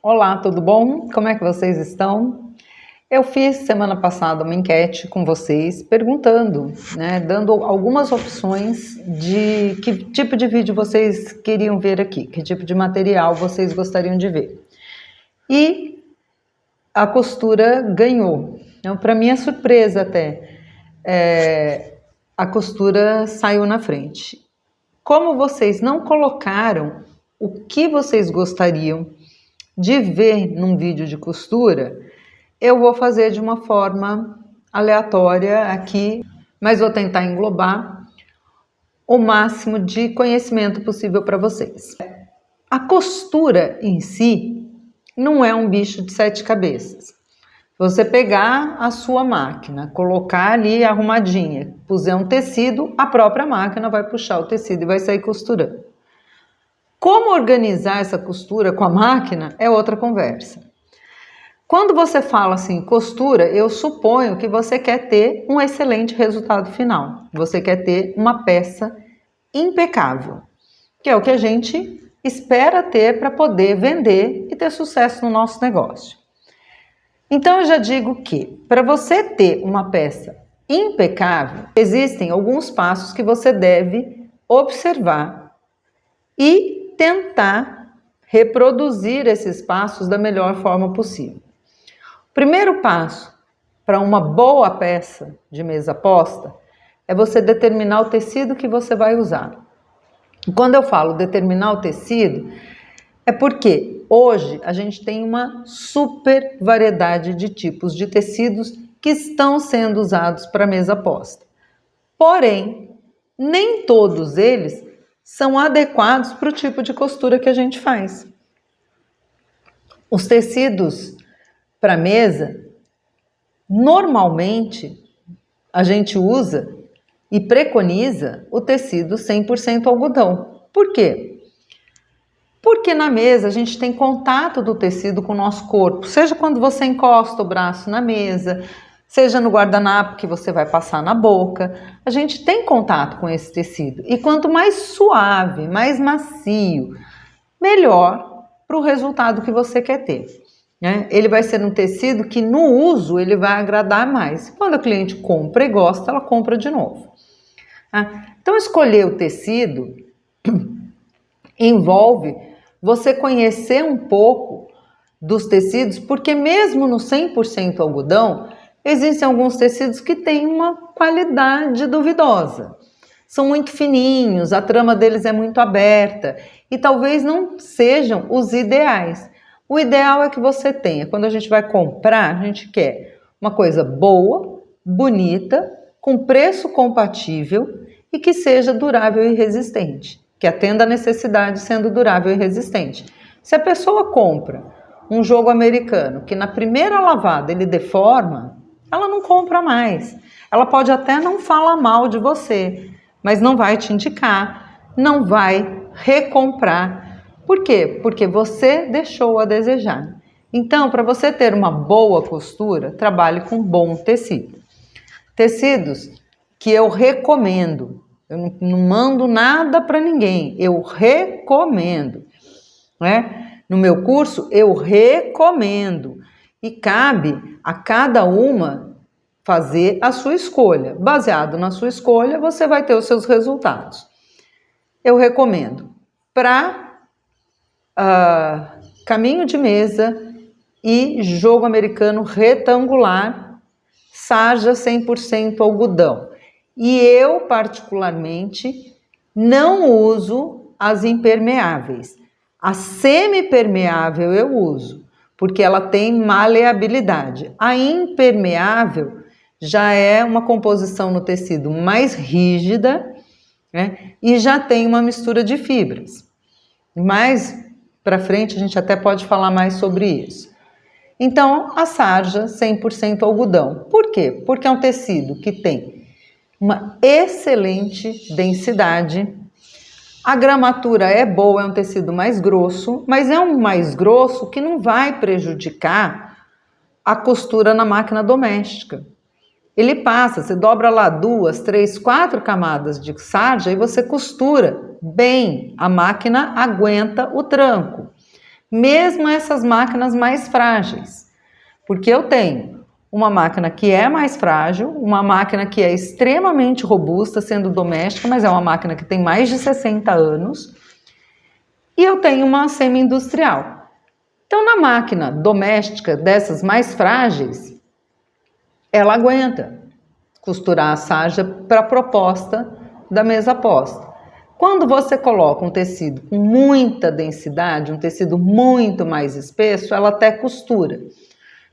Olá, tudo bom? Como é que vocês estão? Eu fiz semana passada uma enquete com vocês perguntando, dando algumas opções de que tipo de vídeo vocês queriam ver aqui, que tipo de material vocês gostariam de ver. E a costura ganhou. Então, para minha surpresa até, a costura saiu na frente. Como vocês não colocaram o que vocês gostariam de ver num vídeo de costura, eu vou fazer de uma forma aleatória aqui, mas vou tentar englobar o máximo de conhecimento possível para vocês. A costura em si não é um bicho de 7 cabeças. Você pegar a sua máquina, colocar ali arrumadinha, puser um tecido, a própria máquina vai puxar o tecido e vai sair costurando. Como organizar essa costura com a máquina é outra conversa. Quando você fala assim, costura, eu suponho que você quer ter um excelente resultado final. Você quer ter uma peça impecável, que é o que a gente espera ter para poder vender e ter sucesso no nosso negócio. Então eu já digo que para você ter uma peça impecável, existem alguns passos que você deve observar e tentar reproduzir esses passos da melhor forma possível. O primeiro passo para uma boa peça de mesa posta é você determinar o tecido que você vai usar. E quando eu falo determinar o tecido, é porque hoje a gente tem uma super variedade de tipos de tecidos que estão sendo usados para mesa posta. Porém, nem todos eles são adequados para o tipo de costura que a gente faz. Os tecidos para mesa, normalmente, a gente usa e preconiza o tecido 100% algodão. Por quê? Porque na mesa a gente tem contato do tecido com o nosso corpo, seja quando você encosta o braço na mesa, seja no guardanapo que você vai passar na boca, a gente tem contato com esse tecido. E quanto mais suave, mais macio, melhor para o resultado que você quer ter. Ele vai ser um tecido que no uso ele vai agradar mais. Quando a cliente compra e gosta, ela compra de novo. Então escolher o tecido envolve você conhecer um pouco dos tecidos, porque mesmo no 100% algodão, existem alguns tecidos que têm uma qualidade duvidosa. São muito fininhos, a trama deles é muito aberta e talvez não sejam os ideais. O ideal é que você tenha, quando a gente vai comprar, a gente quer uma coisa boa, bonita, com preço compatível e que seja durável e resistente, que atenda a necessidade sendo durável e resistente. Se a pessoa compra um jogo americano que na primeira lavada ele deforma, ela não compra mais. Ela pode até não falar mal de você, mas não vai te indicar, não vai recomprar. Por quê? Porque você deixou a desejar. Então, para você ter uma boa costura, trabalhe com bom tecido. Tecidos que eu recomendo. Eu não mando nada para ninguém, eu recomendo. No meu curso, eu recomendo. E cabe a cada uma fazer a sua escolha. Baseado na sua escolha, você vai ter os seus resultados. Eu recomendo para caminho de mesa e jogo americano retangular, sarja 100% algodão. E eu, particularmente, não uso as impermeáveis. A semi-permeável eu uso, porque ela tem maleabilidade. A impermeável já é uma composição no tecido mais rígida, e já tem uma mistura de fibras. Mais para frente a gente até pode falar mais sobre isso. Então, a sarja 100% algodão. Por quê? Porque é um tecido que tem uma excelente densidade. A gramatura é boa, é um tecido mais grosso, mas é um mais grosso que não vai prejudicar a costura na máquina doméstica. Ele passa, você dobra lá 2, 3, 4 camadas de sarja e você costura bem. A máquina aguenta o tranco. mesmo essas máquinas mais frágeis. Porque eu tenho uma máquina que é mais frágil, uma máquina que é extremamente robusta, sendo doméstica, mas é uma máquina que tem mais de 60 anos, e eu tenho uma semi-industrial. Então, na máquina doméstica dessas mais frágeis, ela aguenta costurar a sarja para a proposta da mesa posta. Quando você coloca um tecido com muita densidade, um tecido muito mais espesso, ela até costura.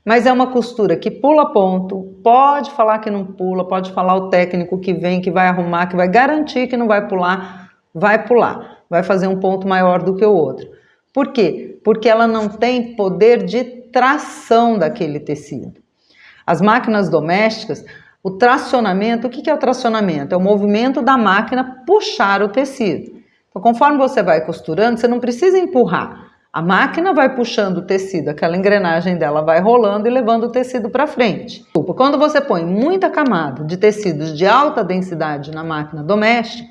Mas é uma costura que pula ponto, pode falar que não pula, pode falar o técnico que vem, que vai arrumar, que vai garantir que não vai pular, vai fazer um ponto maior do que o outro. Por quê? Porque ela não tem poder de tração daquele tecido. As máquinas domésticas, o tracionamento, o que é o tracionamento? É o movimento da máquina puxar o tecido. Então, conforme você vai costurando, você não precisa empurrar. A máquina vai puxando o tecido, aquela engrenagem dela vai rolando e levando o tecido para frente. Quando você põe muita camada de tecidos de alta densidade na máquina doméstica,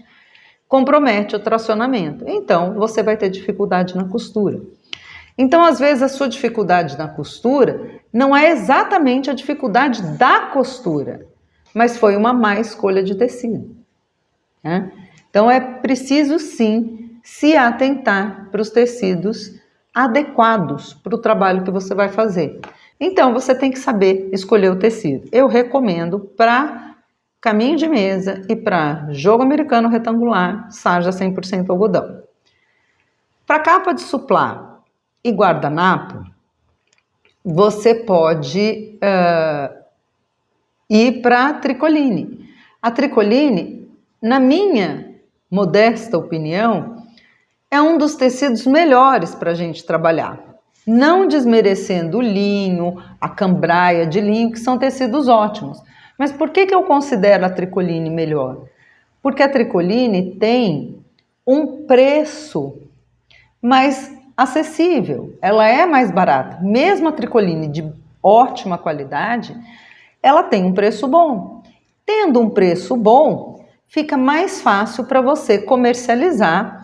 compromete o tracionamento. Então, você vai ter dificuldade na costura. Então, às vezes, a sua dificuldade na costura não é exatamente a dificuldade da costura, mas foi uma má escolha de tecido, né? Então, é preciso, sim, se atentar para os tecidos adequados para o trabalho que você vai fazer. Então, você tem que saber escolher o tecido. Eu recomendo para caminho de mesa e para jogo americano retangular, sarja 100% algodão. Para capa de suplá e guardanapo, você pode ir para a tricoline. A tricoline, na minha modesta opinião, é um dos tecidos melhores para a gente trabalhar. Não desmerecendo o linho, a cambraia de linho, que são tecidos ótimos. Mas por que eu considero a tricoline melhor? Porque a tricoline tem um preço mais acessível, ela é mais barata. Mesmo a tricoline de ótima qualidade, ela tem um preço bom. Tendo um preço bom, fica mais fácil para você comercializar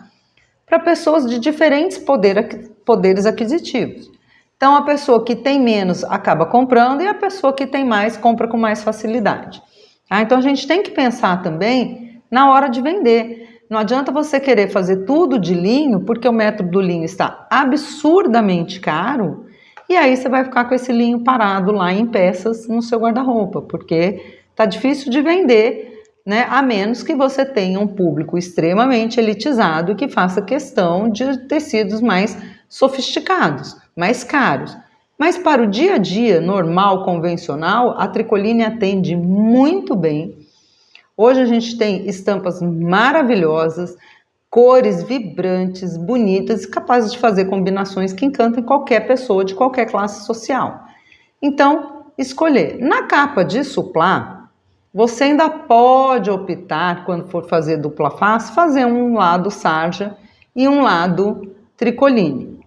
para pessoas de diferentes poderes aquisitivos. Então, a pessoa que tem menos acaba comprando e a pessoa que tem mais compra com mais facilidade. Então, a gente tem que pensar também na hora de vender. Não adianta você querer fazer tudo de linho, porque o metro do linho está absurdamente caro, e aí você vai ficar com esse linho parado lá em peças no seu guarda-roupa, porque está difícil de vender, né? A menos que você tenha um público extremamente elitizado que faça questão de tecidos mais sofisticados, mais caros. Mas para o dia a dia normal, convencional, a tricoline atende muito bem. Hoje a gente tem estampas maravilhosas, cores vibrantes, bonitas e capazes de fazer combinações que encantem qualquer pessoa de qualquer classe social. Então, escolher. Na capa de suplá, você ainda pode optar, quando for fazer dupla face, fazer um lado sarja e um lado tricoline.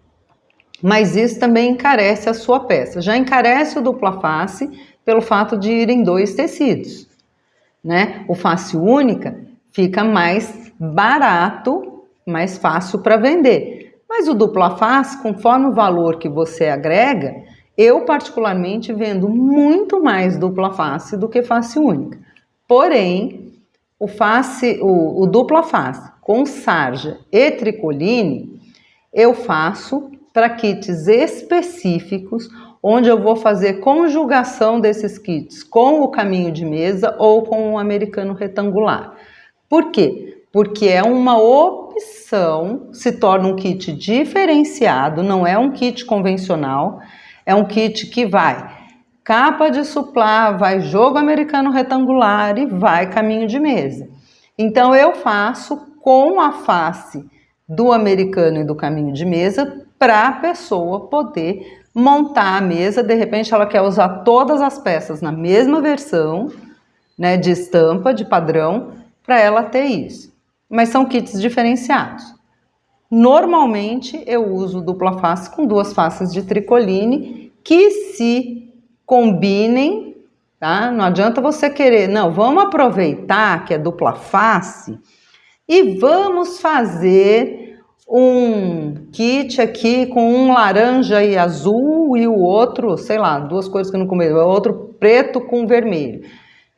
Mas isso também encarece a sua peça. Já encarece o dupla face pelo fato de ir em 2 tecidos, né? O face única fica mais barato, mais fácil para vender. Mas o dupla face, conforme o valor que você agrega, eu particularmente vendo muito mais dupla face do que face única. Porém, o dupla face com sarja e tricoline, eu faço para kits específicos, onde eu vou fazer conjugação desses kits com o caminho de mesa ou com o americano retangular. Por quê? Porque é uma opção, se torna um kit diferenciado, não é um kit convencional, é um kit que vai capa de suplá, vai jogo americano retangular e vai caminho de mesa. Então eu faço com a face do americano e do caminho de mesa para a pessoa poder montar a mesa. De repente ela quer usar todas as peças na mesma versão, né, de estampa, de padrão, para ela ter isso. Mas são kits diferenciados. Normalmente eu uso dupla face com 2 faces de tricoline que se combinem, tá? Não adianta você querer, não, vamos aproveitar que é dupla face e vamos fazer um kit aqui com um laranja e azul e o outro, sei lá, duas cores que eu não combinam, o outro preto com vermelho.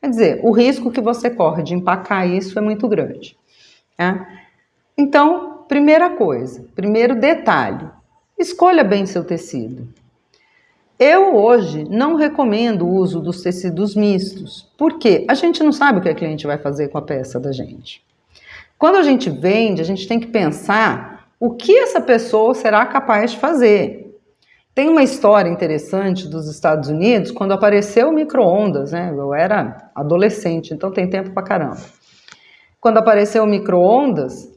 Quer dizer, o risco que você corre de empacar isso é muito grande. Tá? Então, primeira coisa, primeiro detalhe, escolha bem seu tecido. Eu hoje não recomendo o uso dos tecidos mistos, porque a gente não sabe o que a cliente vai fazer com a peça da gente. Quando a gente vende, a gente tem que pensar o que essa pessoa será capaz de fazer. Tem uma história interessante dos Estados Unidos, quando apareceu o micro-ondas, né? Eu era adolescente, então tem tempo pra caramba. Quando apareceu o micro-ondas,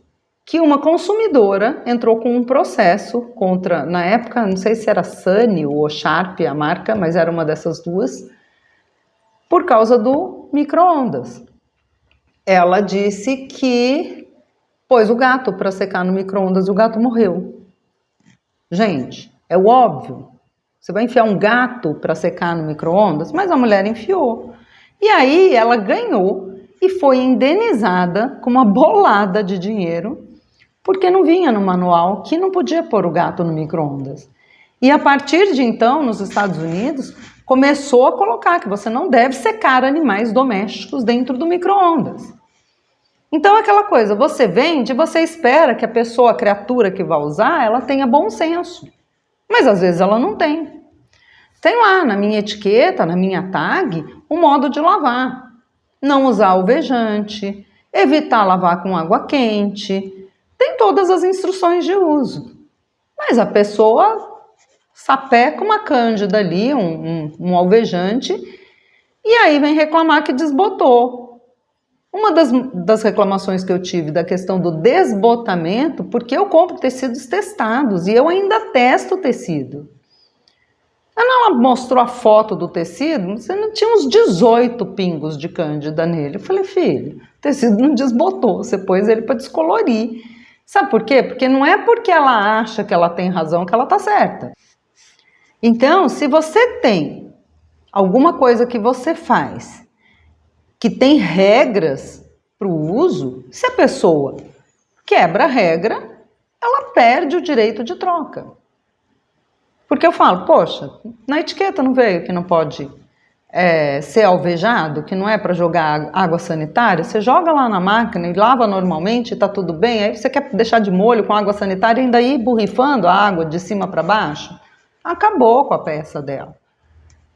que uma consumidora entrou com um processo contra, na época, não sei se era Sunny ou Sharp a marca, mas era uma dessas duas, por causa do micro-ondas. Ela disse que pôs o gato para secar no micro-ondas e o gato morreu. Gente, é o óbvio. Você vai enfiar um gato para secar no micro-ondas? Mas a mulher enfiou. E aí ela ganhou e foi indenizada com uma bolada de dinheiro, porque não vinha no manual que não podia pôr o gato no micro-ondas. E a partir de então, nos Estados Unidos, começou a colocar que você não deve secar animais domésticos dentro do micro-ondas. Então, aquela coisa, você vende, você espera que a pessoa, a criatura que vai usar, ela tenha bom senso. Mas às vezes ela não tem. Tem lá na minha etiqueta, na minha tag, o modo de lavar. Não usar alvejante, evitar lavar com água quente. Tem todas as instruções de uso. Mas a pessoa sapeca uma cândida ali, um alvejante, e aí vem reclamar que desbotou. Uma das reclamações que eu tive da questão do desbotamento, porque eu compro tecidos testados e eu ainda testo o tecido. Quando ela mostrou a foto do tecido, você não tinha uns 18 pingos de cândida nele. Eu falei, filho, o tecido não desbotou, você pôs ele para descolorir. Sabe por quê? Porque não é porque ela acha que ela tem razão que ela está certa. Então, se você tem alguma coisa que você faz que tem regras para o uso, se a pessoa quebra a regra, ela perde o direito de troca. Porque eu falo, poxa, na etiqueta não veio que não pode ser alvejado, que não é para jogar água sanitária, você joga lá na máquina e lava normalmente, está tudo bem, aí você quer deixar de molho com água sanitária e ainda ir borrifando a água de cima para baixo? Acabou com a peça dela.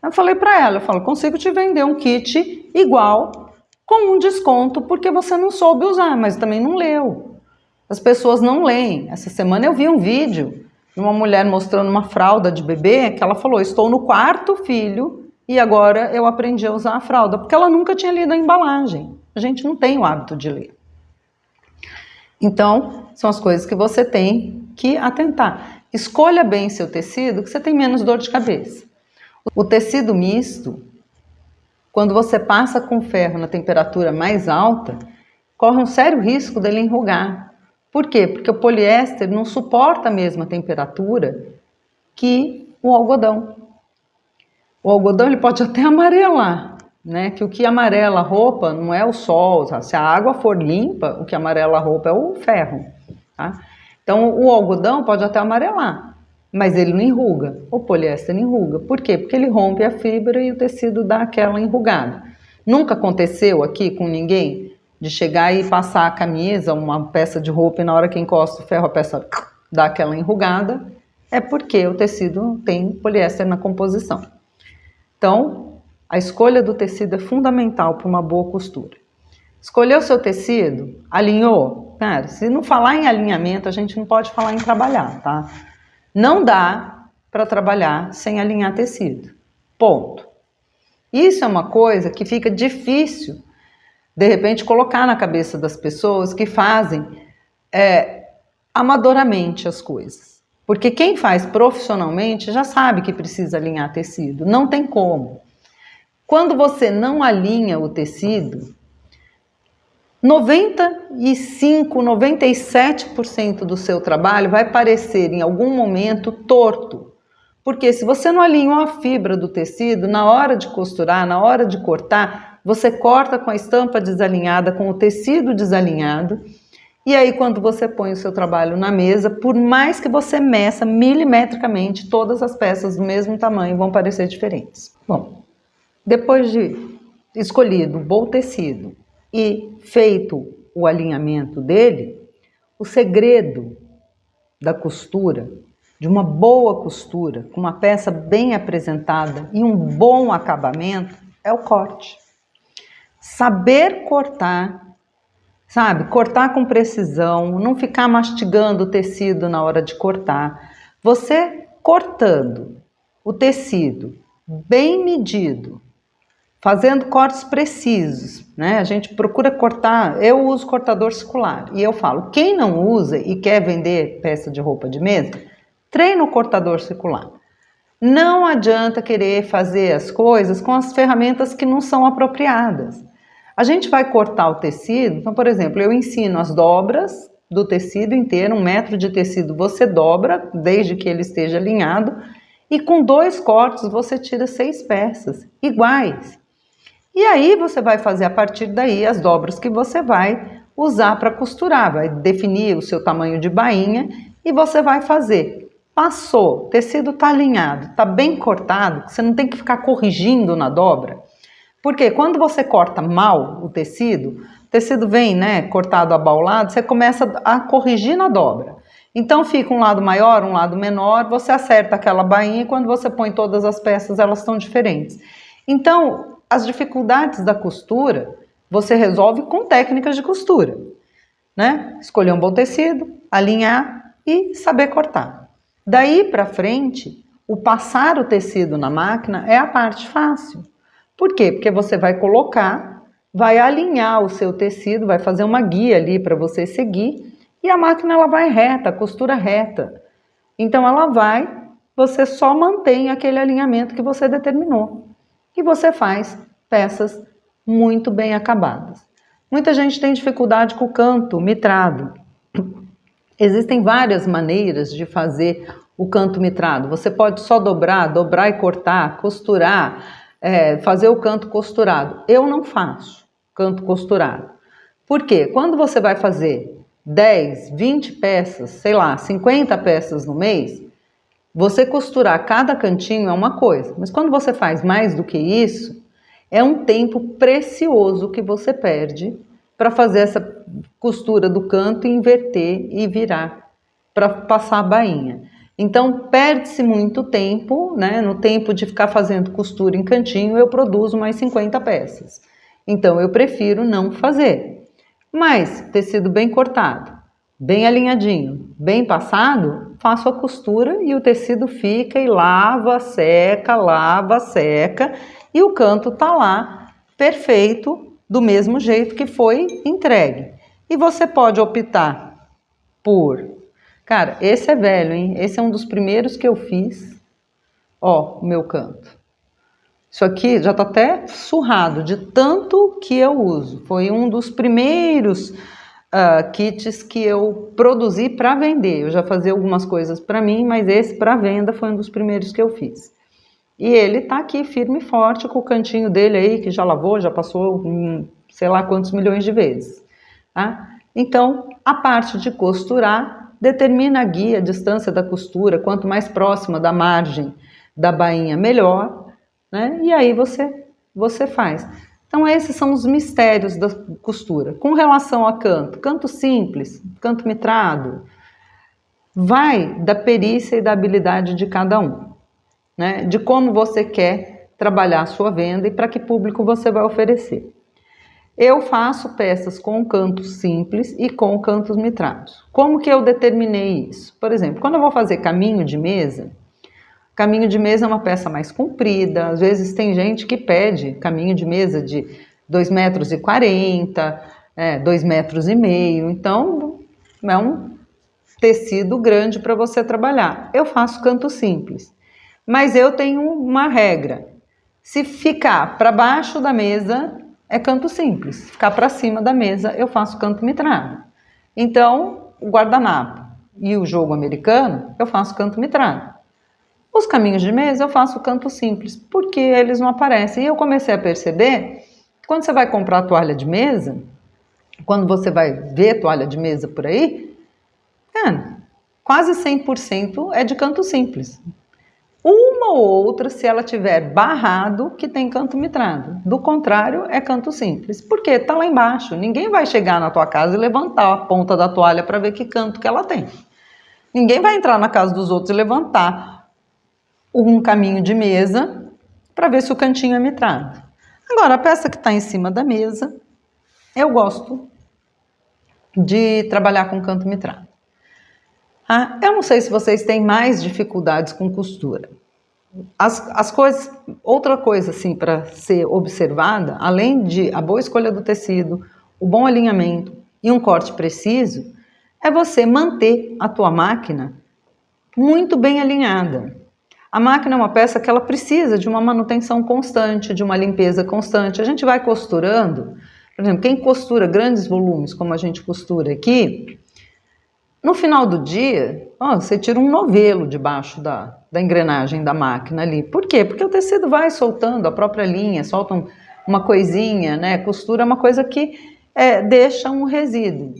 Eu falei para ela, consigo te vender um kit igual, com um desconto, porque você não soube usar, mas também não leu. As pessoas não leem. Essa semana eu vi um vídeo de uma mulher mostrando uma fralda de bebê, que ela falou, estou no 4º filho e agora eu aprendi a usar a fralda, porque ela nunca tinha lido a embalagem. A gente não tem o hábito de ler. Então, são as coisas que você tem que atentar. Escolha bem seu tecido, que você tem menos dor de cabeça. O tecido misto, quando você passa com ferro na temperatura mais alta, corre um sério risco dele enrugar. Por quê? Porque o poliéster não suporta a mesma temperatura que o algodão. O algodão ele pode até amarelar, né? Que o que amarela a roupa não é o sol. Se a água for limpa, o que amarela a roupa é o ferro. Tá? Então o algodão pode até amarelar, mas ele não enruga. O poliéster não enruga. Por quê? Porque ele rompe a fibra e o tecido dá aquela enrugada. Nunca aconteceu aqui com ninguém de chegar e passar a camisa, uma peça de roupa, e na hora que encosta o ferro, a peça dá aquela enrugada, é porque o tecido tem poliéster na composição. Então, a escolha do tecido é fundamental para uma boa costura. Escolheu o seu tecido, alinhou? Cara, se não falar em alinhamento, a gente não pode falar em trabalhar, tá? Não dá para trabalhar sem alinhar tecido. Ponto. Isso é uma coisa que fica difícil de repente colocar na cabeça das pessoas que fazem amadoramente as coisas. Porque quem faz profissionalmente já sabe que precisa alinhar tecido, não tem como. Quando você não alinha o tecido, 95, 97% do seu trabalho vai parecer em algum momento torto. Porque se você não alinhou a fibra do tecido, na hora de costurar, na hora de cortar, você corta com a estampa desalinhada, com o tecido desalinhado, E aí, quando você põe o seu trabalho na mesa, por mais que você meça milimetricamente, todas as peças do mesmo tamanho vão parecer diferentes. Bom, depois de escolhido o bom tecido e feito o alinhamento dele, o segredo da costura, de uma boa costura, com uma peça bem apresentada e um bom acabamento, é o corte. Saber cortar, sabe? Cortar com precisão, não ficar mastigando o tecido na hora de cortar. Você cortando o tecido bem medido, fazendo cortes precisos, né? A gente procura cortar, eu uso cortador circular e eu falo, quem não usa e quer vender peça de roupa de mesa, treina o cortador circular. Não adianta querer fazer as coisas com as ferramentas que não são apropriadas. A gente vai cortar o tecido, então, por exemplo, eu ensino as dobras do tecido inteiro, 1 metro de tecido você dobra, desde que ele esteja alinhado, e com 2 cortes você tira 6 peças iguais. E aí você vai fazer a partir daí as dobras que você vai usar para costurar, vai definir o seu tamanho de bainha e você vai fazer. Passou, o tecido está alinhado, está bem cortado, você não tem que ficar corrigindo na dobra. Porque quando você corta mal o tecido vem, né, cortado abaulado, você começa a corrigir na dobra. Então fica um lado maior, um lado menor, você acerta aquela bainha e quando você põe todas as peças elas estão diferentes. Então, as dificuldades da costura, você resolve com técnicas de costura, né? Escolher um bom tecido, alinhar e saber cortar. Daí para frente, o passar o tecido na máquina é a parte fácil. Por quê? Porque você vai colocar, vai alinhar o seu tecido, vai fazer uma guia ali para você seguir e a máquina ela vai reta, a costura reta. Então ela vai, você só mantém aquele alinhamento que você determinou. E você faz peças muito bem acabadas. Muita gente tem dificuldade com o canto mitrado. Existem várias maneiras de fazer o canto mitrado. Você pode só dobrar e cortar, costurar, fazer o canto costurado. Eu não faço canto costurado. Por quê? Quando você vai fazer 10, 20 peças, sei lá, 50 peças no mês, você costurar cada cantinho é uma coisa, mas quando você faz mais do que isso, é um tempo precioso que você perde para fazer essa costura do canto e inverter e virar para passar a bainha. Então perde-se muito tempo, né? No tempo de ficar fazendo costura em cantinho, eu produzo mais 50 peças. Então eu prefiro não fazer. Mas tecido bem cortado, bem alinhadinho, bem passado, faço a costura e o tecido fica e lava, seca e o canto tá lá perfeito do mesmo jeito que foi entregue. E você pode optar por, cara, esse é velho, hein? Esse é um dos primeiros que eu fiz. Ó, o meu canto. Isso aqui já tá até surrado de tanto que eu uso. Foi um dos primeiros kits que eu produzi para vender. Eu já fazia algumas coisas para mim, mas esse para venda foi um dos primeiros que eu fiz. E ele tá aqui firme e forte com o cantinho dele aí, que já lavou, já passou sei lá quantos milhões de vezes. Tá? Então, a parte de costurar determina a guia, a distância da costura, quanto mais próxima da margem da bainha, melhor, né? E aí você faz. Então esses são os mistérios da costura. Com relação a canto simples, canto mitrado, vai da perícia e da habilidade de cada um, né? De como você quer trabalhar a sua venda e para que público você vai oferecer. Eu faço peças com cantos simples e com cantos mitrados. Como que eu determinei isso? Por exemplo, quando eu vou fazer caminho de mesa é uma peça mais comprida, às vezes tem gente que pede caminho de mesa de 2,40 m, 2,5 metros, então é um tecido grande para você trabalhar. Eu faço canto simples, mas eu tenho uma regra, se ficar para baixo da mesa é canto simples, se ficar para cima da mesa eu faço canto mitrado. Então o guardanapo e o jogo americano eu faço canto mitrado. Os caminhos de mesa eu faço canto simples, porque eles não aparecem. E eu comecei a perceber, quando você vai comprar a toalha de mesa, quando você vai ver toalha de mesa por aí, cara, quase 100% é de canto simples. Uma ou outra, se ela tiver barrado, que tem canto mitrado. Do contrário, é canto simples. Por quê? Tá lá embaixo. Ninguém vai chegar na tua casa e levantar a ponta da toalha para ver que canto que ela tem. Ninguém vai entrar na casa dos outros e levantar um caminho de mesa para ver se o cantinho é mitrado. Agora, a peça que está em cima da mesa, eu gosto de trabalhar com canto mitrado. Eu não sei se vocês têm mais dificuldades com costura. As coisas, outra coisa assim para ser observada, além de a boa escolha do tecido, o bom alinhamento e um corte preciso, é você manter a tua máquina muito bem alinhada. A máquina é uma peça que ela precisa de uma manutenção constante, de uma limpeza constante. A gente vai costurando, por exemplo, quem costura grandes volumes, como a gente costura aqui, no final do dia, você tira um novelo debaixo da engrenagem da máquina ali. Por quê? Porque o tecido vai soltando a própria linha, solta uma coisinha, né? Costura é uma coisa que deixa um resíduo.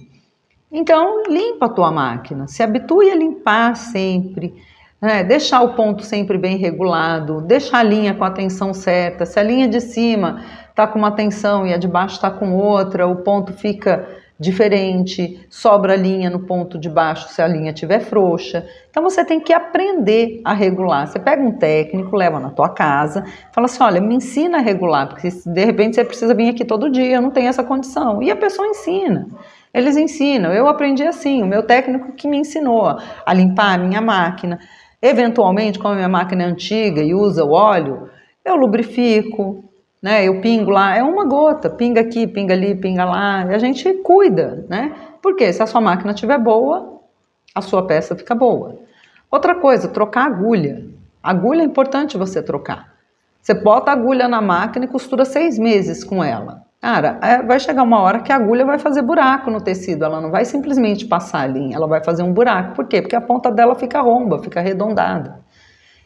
Então, limpa a tua máquina, se habitue a limpar sempre, né? Deixar o ponto sempre bem regulado, deixar a linha com a tensão certa. Se a linha de cima está com uma tensão e a de baixo está com outra, o ponto fica diferente, sobra a linha no ponto de baixo se a linha estiver frouxa. Então você tem que aprender a regular. Você pega um técnico, leva na tua casa, fala assim, olha, me ensina a regular, porque de repente você precisa vir aqui todo dia, eu não tenho essa condição. E a pessoa ensina. Eles ensinam. Eu aprendi assim, o meu técnico que me ensinou a limpar a minha máquina. Eventualmente, como a minha máquina é antiga e usa o óleo, eu lubrifico, né? Eu pingo lá, é uma gota, pinga aqui, pinga ali, pinga lá, e a gente cuida, né? Porque se a sua máquina estiver boa, a sua peça fica boa. Outra coisa, trocar agulha. Agulha é importante você trocar. Você bota a agulha na máquina e costura 6 meses com ela. Cara, vai chegar uma hora que a agulha vai fazer buraco no tecido, ela não vai simplesmente passar a linha, ela vai fazer um buraco. Por quê? Porque a ponta dela fica romba, fica arredondada.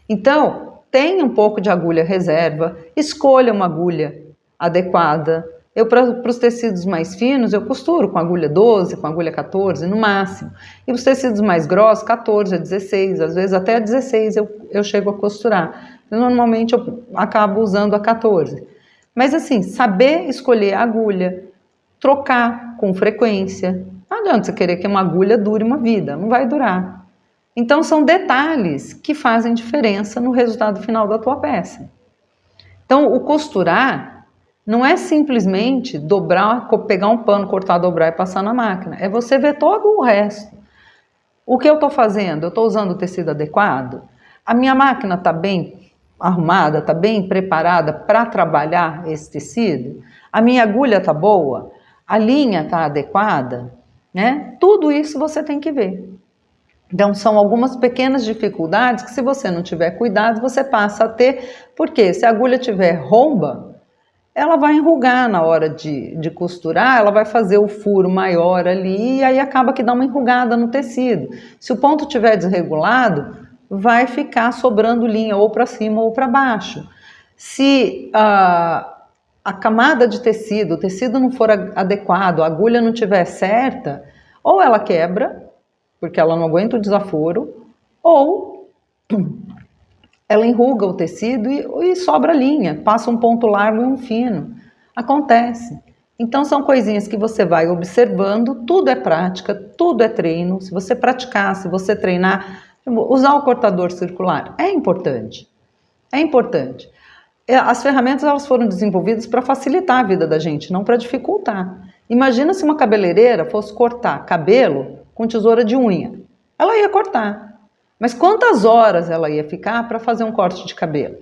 Então, tenha um pouco de agulha reserva, escolha uma agulha adequada. Eu, para os tecidos mais finos, eu costuro com agulha 12, com agulha 14 no máximo. E os tecidos mais grossos, 14 a 16, às vezes até a 16 eu chego a costurar. Normalmente eu acabo usando a 14. Mas assim, saber escolher a agulha, trocar com frequência. Não adianta você querer que uma agulha dure uma vida, não vai durar. Então são detalhes que fazem diferença no resultado final da tua peça. Então o costurar não é simplesmente dobrar, pegar um pano, cortar, dobrar e passar na máquina. É você ver todo o resto. O que eu estou fazendo? Eu estou usando o tecido adequado? A minha máquina está bem arrumada, está bem preparada para trabalhar esse tecido? A minha agulha está boa? A linha está adequada? Né? Tudo isso você tem que ver. Então são algumas pequenas dificuldades que se você não tiver cuidado, você passa a ter, porque se a agulha tiver romba, ela vai enrugar na hora de costurar, ela vai fazer o furo maior ali e aí acaba que dá uma enrugada no tecido. Se o ponto estiver desregulado, vai ficar sobrando linha ou para cima ou para baixo. Se a camada de tecido, o tecido não for adequado, a agulha não estiver certa, ou ela quebra, porque ela não aguenta o desaforo, ou ela enruga o tecido e sobra linha, passa um ponto largo e um fino. Acontece. Então são coisinhas que você vai observando, tudo é prática, tudo é treino. Se você praticar, se você treinar, usar o cortador circular é importante. É importante. As ferramentas elas foram desenvolvidas para facilitar a vida da gente, não para dificultar. Imagina se uma cabeleireira fosse cortar cabelo com tesoura de unha. Ela ia cortar. Mas quantas horas ela ia ficar para fazer um corte de cabelo?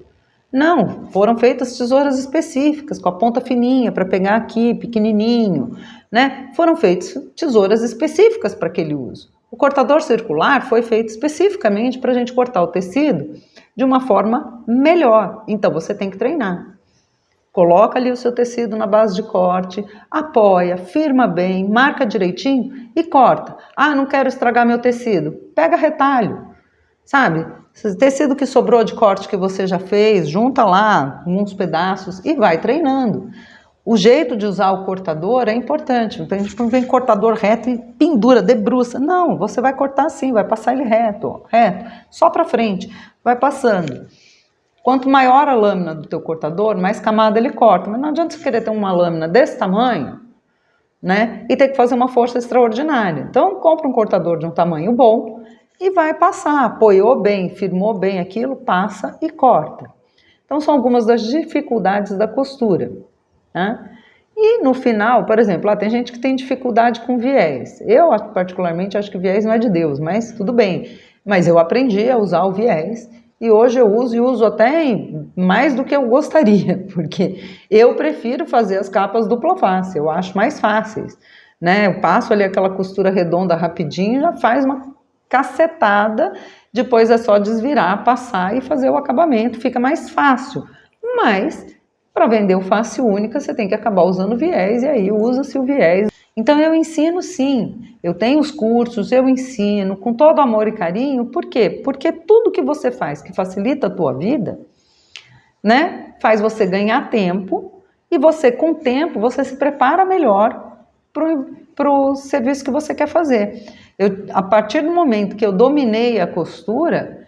Não, foram feitas tesouras específicas, com a ponta fininha, para pegar aqui, pequenininho, né? Foram feitas tesouras específicas para aquele uso. O cortador circular foi feito especificamente para a gente cortar o tecido de uma forma melhor. Então você tem que treinar. Coloca ali o seu tecido na base de corte, apoia, firma bem, marca direitinho e corta. Não quero estragar meu tecido. Pega retalho, sabe? Esse tecido que sobrou de corte que você já fez, junta lá uns pedaços e vai treinando. O jeito de usar o cortador é importante. Então, a gente não vem cortador reto e pendura, debruça. Não, você vai cortar assim, vai passar ele reto, ó, reto, só para frente, vai passando. Quanto maior a lâmina do teu cortador, mais camada ele corta. Mas não adianta você querer ter uma lâmina desse tamanho, né, e ter que fazer uma força extraordinária. Então, compra um cortador de um tamanho bom e vai passar. Apoiou bem, firmou bem aquilo, passa e corta. Então, são algumas das dificuldades da costura. Né? E no final, por exemplo, tem gente que tem dificuldade com viés. Eu, particularmente, acho que viés não é de Deus, mas tudo bem. Mas eu aprendi a usar o viés e hoje eu uso e uso até mais do que eu gostaria, porque eu prefiro fazer as capas dupla face, eu acho mais fáceis. Né? Eu passo ali aquela costura redonda rapidinho, já faz uma cacetada, depois é só desvirar, passar e fazer o acabamento, fica mais fácil. Mas para vender o face única, você tem que acabar usando viés, e aí usa-se o viés. Então eu ensino sim, eu tenho os cursos, eu ensino com todo amor e carinho. Por quê? Porque tudo que você faz que facilita a tua vida, né, faz você ganhar tempo, e você, com o tempo, você se prepara melhor para o serviço que você quer fazer. A partir do momento que eu dominei a costura,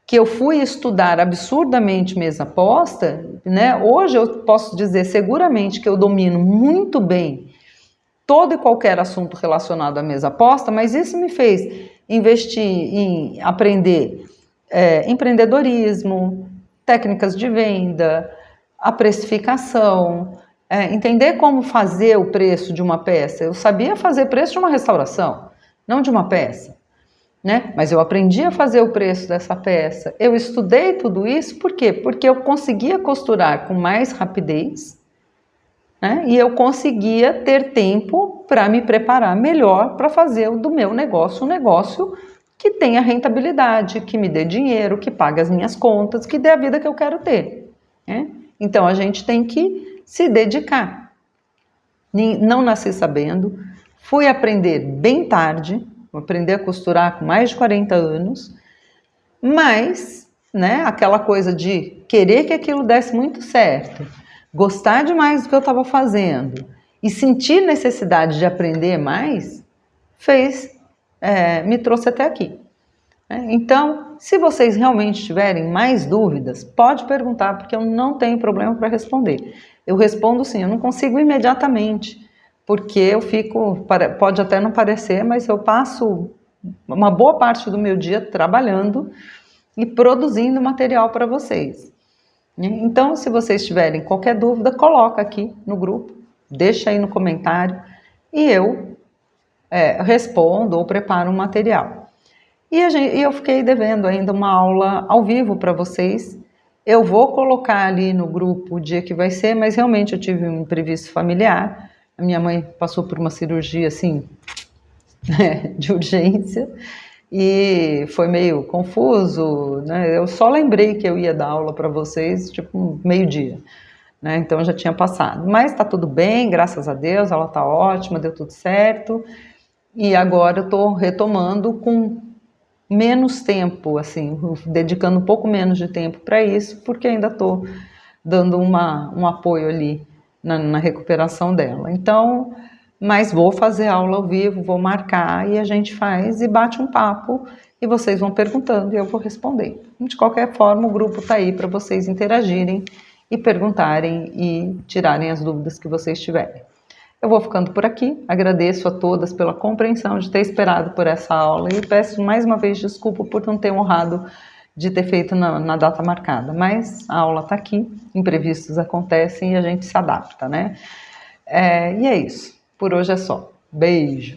que eu fui estudar absurdamente mesa posta, né? Hoje eu posso dizer seguramente que eu domino muito bem todo e qualquer assunto relacionado à mesa posta, mas isso me fez investir em aprender empreendedorismo, técnicas de venda, a precificação, entender como fazer o preço de uma peça. Eu sabia fazer preço de uma restauração, não de uma peça. Né? Mas eu aprendi a fazer o preço dessa peça, eu estudei tudo isso, por quê? Porque eu conseguia costurar com mais rapidez, né? E eu conseguia ter tempo para me preparar melhor para fazer do meu negócio um negócio que tenha rentabilidade, que me dê dinheiro, que pague as minhas contas, que dê a vida que eu quero ter. Né? Então a gente tem que se dedicar. Não nasci sabendo, fui aprender bem tarde, aprender a costurar com mais de 40 anos, mas, né, aquela coisa de querer que aquilo desse muito certo, gostar demais do que eu estava fazendo e sentir necessidade de aprender mais, me trouxe até aqui. Então, se vocês realmente tiverem mais dúvidas, pode perguntar, porque eu não tenho problema para responder. Eu respondo sim, eu não consigo imediatamente, porque eu fico, pode até não parecer, mas eu passo uma boa parte do meu dia trabalhando e produzindo material para vocês. Então, se vocês tiverem qualquer dúvida, coloca aqui no grupo, deixa aí no comentário e eu respondo ou preparo um material. E eu fiquei devendo ainda uma aula ao vivo para vocês. Eu vou colocar ali no grupo o dia que vai ser, mas realmente eu tive um imprevisto familiar. A minha mãe passou por uma cirurgia, assim, de urgência, e foi meio confuso, né? Eu só lembrei que eu ia dar aula para vocês, tipo, meio-dia, né? Então já tinha passado. Mas tá tudo bem, graças a Deus, ela tá ótima, deu tudo certo. E agora eu tô retomando com menos tempo, assim, dedicando um pouco menos de tempo para isso, porque ainda tô dando um apoio ali na recuperação dela. Então, mas vou fazer aula ao vivo, vou marcar e a gente faz e bate um papo e vocês vão perguntando e eu vou responder. De qualquer forma, o grupo está aí para vocês interagirem e perguntarem e tirarem as dúvidas que vocês tiverem. Eu vou ficando por aqui, agradeço a todas pela compreensão de ter esperado por essa aula e peço mais uma vez desculpa por não ter honrado de ter feito na data marcada, mas a aula está aqui, imprevistos acontecem e a gente se adapta, né? E é isso, por hoje é só. Beijo!